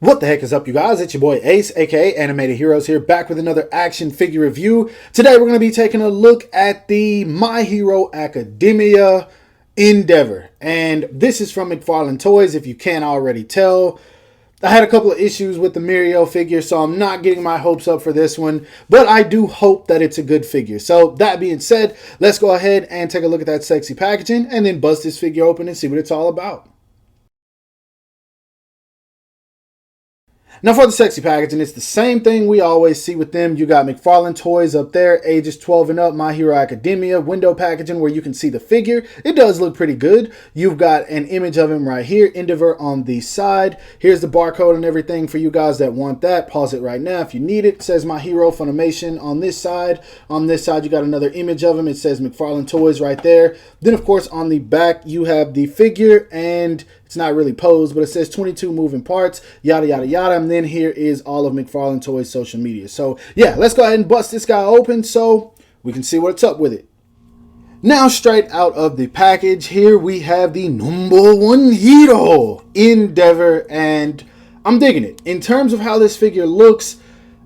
What the heck is up, you guys? It's your boy Ace, aka Animated Heroes here, back with another action figure review. Today we're going to be taking a look at the My Hero Academia Endeavor. And this is from McFarlane Toys, if you can't already tell. I had a couple of issues with the Mirio figure, so I'm not getting my hopes up for this one. But I do hope that it's a good figure. So that being said, let's go ahead and take a look at that sexy packaging and then bust this figure open and see what it's all about. Now for the sexy packaging, it's the same thing we always see with them. You got McFarlane Toys up there, ages 12 and up, My Hero Academia, window packaging where you can see the figure. It does look pretty good. You've got an image of him right here, Endeavoror on the side. Here's the barcode and everything for you guys that want that. Pause it right now if you need it. It says My Hero Funimation on this side. On this side, you got another image of him. It says McFarlane Toys right there. Then, of course, on the back, you have the figure, and it's not really posed, but it says 22 moving parts, yada, yada, yada. And then here is all of McFarlane Toys' social media. So, yeah, let's go ahead and bust this guy open so we can see what's up with it. Now, straight out of the package, here we have the #1 hero, Endeavor, and I'm digging it. In terms of how this figure looks,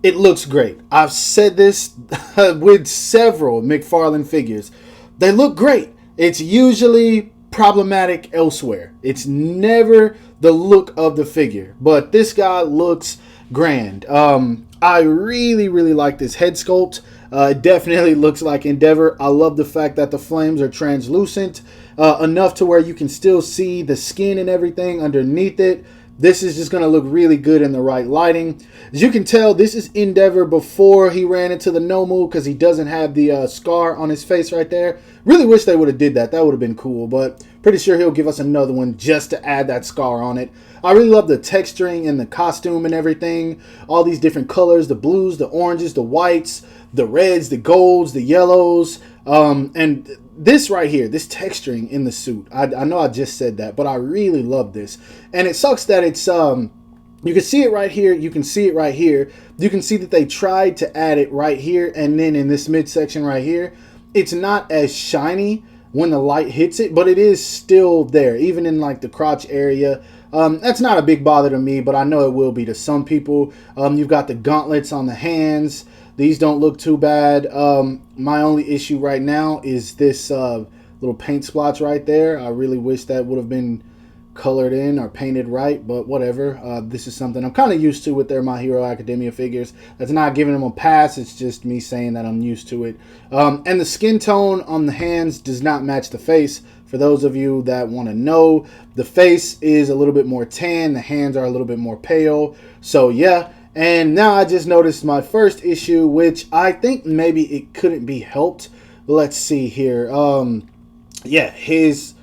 it looks great. I've said this with several McFarlane figures. They look great. It's usually problematic elsewhere. It's never the look of the figure, but this guy looks grand. I really like this head sculpt. It definitely looks like Endeavor. I love the fact that the flames are translucent enough to where you can still see the skin and everything underneath it. This is just going to look really good in the right lighting. As you can tell, this is Endeavor before he ran into the no move because he doesn't have the scar on his face right there. Really wish they would have did that. That would have been cool, but pretty sure he'll give us another one just to add that scar on it. I really love the texturing and the costume and everything. All these different colors, the blues, the oranges, the whites, the reds, the golds, the yellows, and this right here, this texturing in the suit. I know I just said that, but I really love this. And it sucks that it's, you can see it right here. You can see it right here. You can see that they tried to add it right here. And then in this midsection right here, it's not as shiny when the light hits it, but it is still there, even in like the crotch area. That's not a big bother to me, but I know it will be to some people. You've got the gauntlets on the hands. These don't look too bad. My only issue right now is this little paint splotch right there. I really wish that would have been colored in or painted right, but whatever. This is something I'm kind of used to with their My Hero Academia figures. That's not giving them a pass. It's just me saying that I'm used to it. And the skin tone on the hands does not match the face. For those of you that want to know, the face is a little bit more tan. The hands are a little bit more pale. So yeah. And now I just noticed my first issue, which I think maybe it couldn't be helped. Let's see here. Yeah, his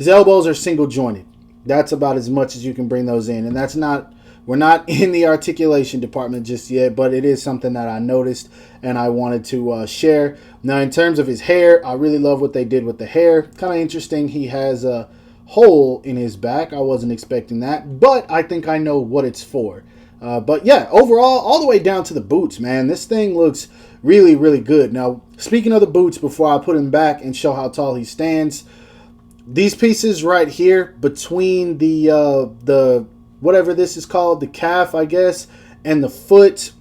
elbows are single jointed. That's about as much as you can bring those in. And that's not, we're not in the articulation department just yet, but it is something that I noticed and I wanted to share. Now, in terms of his hair, I really love what they did with the hair. Kind of interesting. He has a hole in his back. I wasn't expecting that, but I think I know what it's for. But yeah, overall, all the way down to the boots, man, this thing looks really good. Now, speaking of the boots, before I put him back and show how tall he stands, these pieces right here between the whatever this is called, the calf, I guess, and the foot,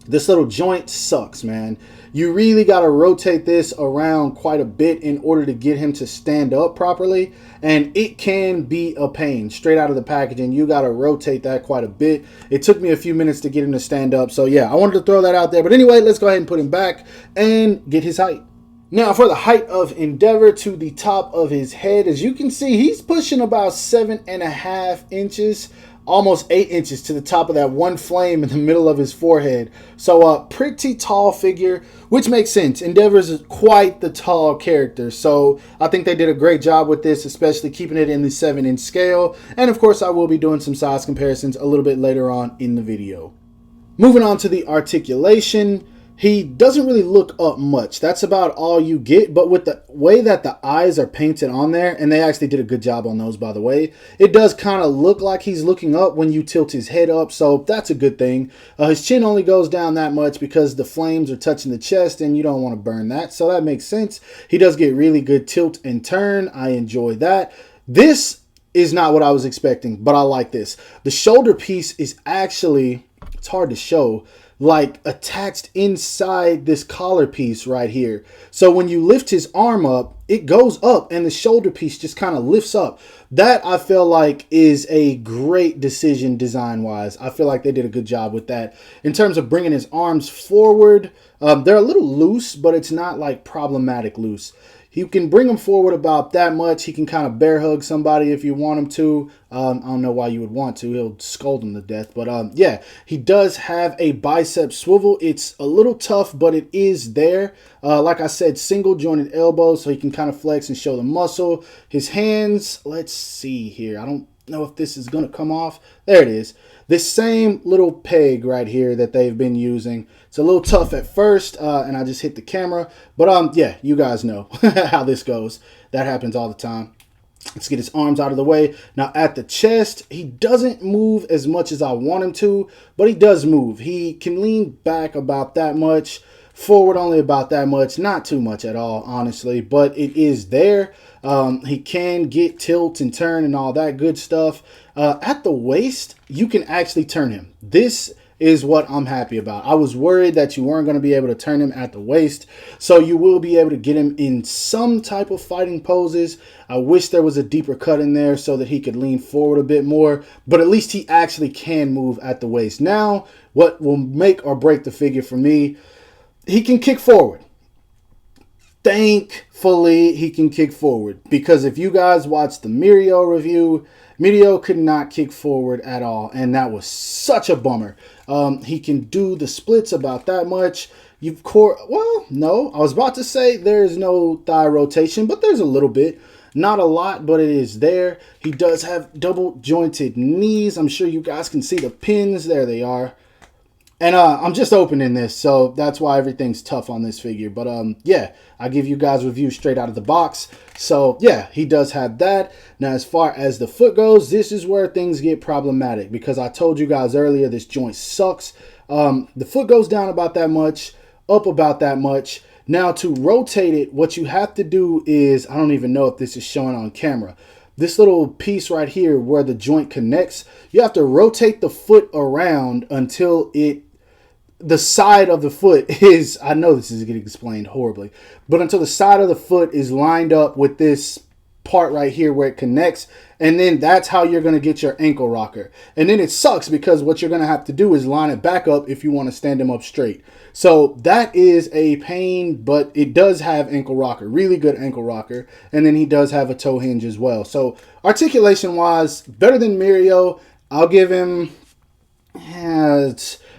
this little joint sucks, man. You really got to rotate this around quite a bit in order to get him to stand up properly. And it can be a pain straight out of the packaging. You got to rotate that quite a bit. It took me a few minutes to get him to stand up. So yeah, I wanted to throw that out there. But anyway, let's go ahead and put him back and get his height. Now for the height of Endeavor to the top of his head, as you can see, he's pushing about 7.5 inches. Almost 8 inches to the top of that one flame in the middle of his forehead. So a pretty tall figure, which makes sense. Endeavor is quite the tall character. So I think they did a great job with this, especially keeping it in the 7-inch scale. And of course, I will be doing some size comparisons a little bit later on in the video. Moving on to the articulation. He doesn't really look up much. That's about all you get. But with the way that the eyes are painted on there, and they actually did a good job on those, by the way, it does kind of look like he's looking up when you tilt his head up. So that's a good thing. His chin only goes down that much because the flames are touching the chest and you don't want to burn that. So that makes sense. He does get really good tilt and turn. I enjoy that. This is not what I was expecting, but I like this. The shoulder piece is actually, it's hard to show, like attached inside this collar piece right here. So when you lift his arm up, it goes up and the shoulder piece just kind of lifts up. That I feel like is a great decision design wise. I feel like they did a good job with that. In terms of bringing his arms forward, they're a little loose, but it's not like problematic loose. You can bring him forward about that much. He can kind of bear hug somebody if you want him to. I don't know why you would want to. He'll scold him to death. But yeah, he does have a bicep swivel. It's a little tough, but it is there. Like I said, single jointed elbow, so he can kind of flex and show the muscle. His hands, let's see here. I don't know if this is going to come off. There it is. This same little peg right here that they've been using. It's a little tough at first, and I just hit the camera. But yeah, you guys know how this goes. That happens all the time. Let's get his arms out of the way. Now at the chest, he doesn't move as much as I want him to, but he does move. He can lean back about that much, forward only about that much, not too much at all, honestly, but it is there. He can get tilt and turn and all that good stuff. At the waist, you can actually turn him. This is what I'm happy about. I was worried that you weren't going to be able to turn him at the waist, so you will be able to get him in some type of fighting poses. I wish there was a deeper cut in there so that he could lean forward a bit more, but at least he actually can move at the waist. Now, what will make or break the figure for me, he can kick forward. Thankfully, he can kick forward, because if you guys watched the Mirio review, Mirio could not kick forward at all, and that was such a bummer. He can do the splits about that much. Well, no, I was about to say there's no thigh rotation, but there's a little bit. Not a lot, but it is there. He does have double jointed knees. I'm sure you guys can see the pins. There they are. And I'm just opening this, so that's why everything's tough on this figure. But yeah, I give you guys reviews straight out of the box. So yeah, he does have that. Now, as far as the foot goes, this is where things get problematic, because I told you guys earlier this joint sucks. The foot goes down about that much, up about that much. Now, to rotate it, what you have to do is, I don't even know if this is showing on camera, this little piece right here where the joint connects, you have to rotate the foot around until the side of the foot is, I know this is getting explained horribly, but until the side of the foot is lined up with this part right here where it connects, and then that's how you're going to get your ankle rocker. And then it sucks because what you're going to have to do is line it back up if you want to stand him up straight. So that is a pain, but it does have ankle rocker, really good ankle rocker, and then he does have a toe hinge as well. So articulation wise, better than Mirio. I'll give him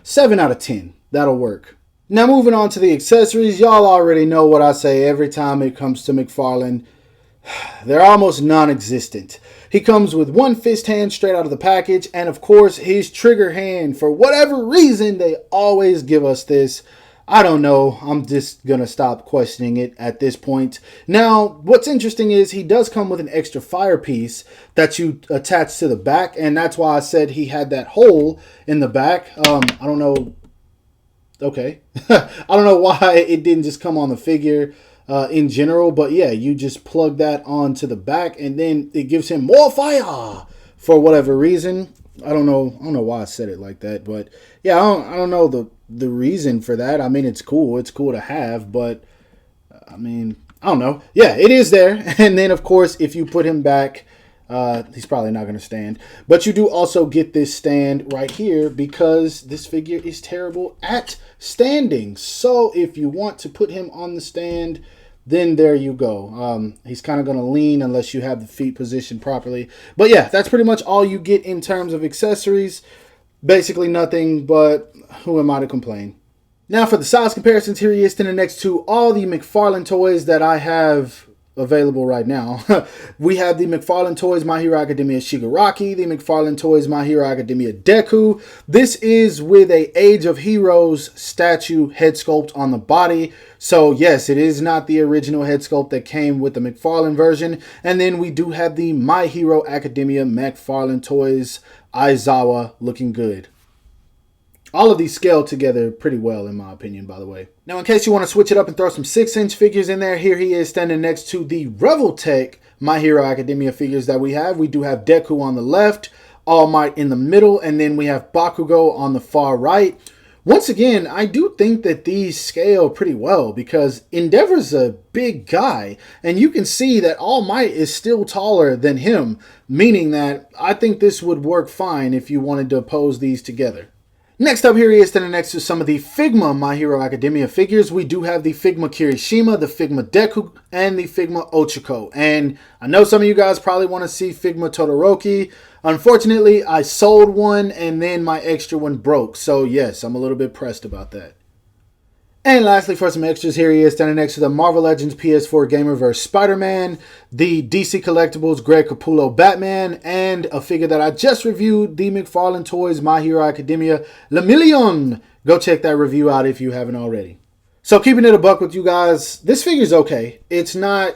7 out of 10. That'll work. Now moving on to the accessories, y'all already know what I say every time it comes to McFarlane. They're almost non-existent. He comes with one fist hand straight out of the package, and of course his trigger hand. For whatever reason, they always give us this. I don't know. I'm just going to stop questioning it at this point. Now, what's interesting is he does come with an extra fire piece that you attach to the back, and that's why I said he had that hole in the back. I don't know. Okay. I don't know why it didn't just come on the figure in general, but yeah, you just plug that onto the back, and then it gives him more fire for whatever reason. I don't know why I said it like that, but yeah, I don't know the reason for that. I mean, it's cool. It's cool to have, but I mean, I don't know. Yeah, it is there. And then of course, if you put him back, he's probably not going to stand, but you do also get this stand right here because this figure is terrible at standing. So if you want to put him on the stand, then there you go. He's kind of going to lean unless you have the feet positioned properly. But yeah, that's pretty much all you get in terms of accessories. Basically nothing, but who am I to complain? Now for the size comparisons, here he is standing next to all the McFarlane toys that I have available right now. We have the McFarlane Toys My Hero Academia Shigaraki, the McFarlane Toys My Hero Academia Deku. This is with a Age of Heroes statue head sculpt on the body. So yes, it is not the original head sculpt that came with the McFarlane version. And then we do have the My Hero Academia McFarlane Toys Aizawa looking good. All of these scale together pretty well, in my opinion, by the way. Now, in case you want to switch it up and throw some 6-inch figures in there, here he is standing next to the Revoltech My Hero Academia figures that we have. We do have Deku on the left, All Might in the middle, and then we have Bakugo on the far right. Once again, I do think that these scale pretty well because Endeavor's a big guy, and you can see that All Might is still taller than him, meaning that I think this would work fine if you wanted to pose these together. Next up, here he is standing next to some of the Figma My Hero Academia figures. We do have the Figma Kirishima, the Figma Deku, and the Figma Ochako. And I know some of you guys probably want to see Figma Todoroki. Unfortunately, I sold one and then my extra one broke. So yes, I'm a little bit pressed about that. And lastly, for some extras, here he is standing next to the Marvel Legends PS4 Gamerverse Spider-Man, the DC Collectibles Greg Capullo Batman, and a figure that I just reviewed, the McFarlane Toys My Hero Academia Le Million. Go check that review out if you haven't already. So keeping it a buck with you guys, this figure's okay. It's not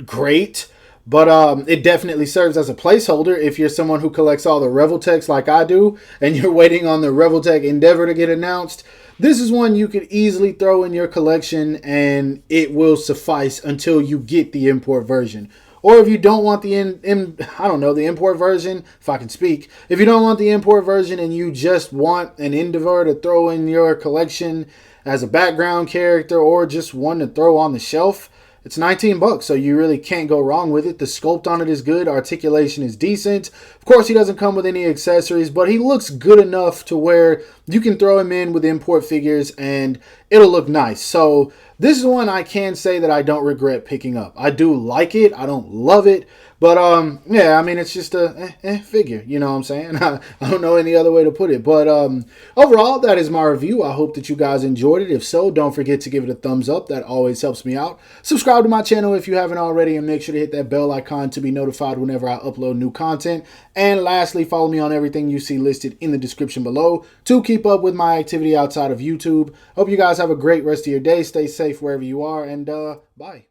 great, but it definitely serves as a placeholder if you're someone who collects all the Revoltechs like I do, and you're waiting on the Revoltech Endeavor to get announced. This is one you could easily throw in your collection and it will suffice until you get the import version. Or if you don't want the the import version, if I can speak. If you don't want the import version and you just want an Endeavoror to throw in your collection as a background character or just one to throw on the shelf, it's $19, so you really can't go wrong with it. The sculpt on it is good. Articulation is decent. Of course, he doesn't come with any accessories, but he looks good enough to where you can throw him in with import figures and it'll look nice. So this is one I can say that I don't regret picking up. I do like it. I don't love it. But, yeah, I mean, it's just a figure, you know what I'm saying? I don't know any other way to put it. But overall, that is my review. I hope that you guys enjoyed it. If so, don't forget to give it a thumbs up. That always helps me out. Subscribe to my channel if you haven't already, and make sure to hit that bell icon to be notified whenever I upload new content. And lastly, follow me on everything you see listed in the description below to keep up with my activity outside of YouTube. Hope you guys have a great rest of your day. Stay safe wherever you are, and bye.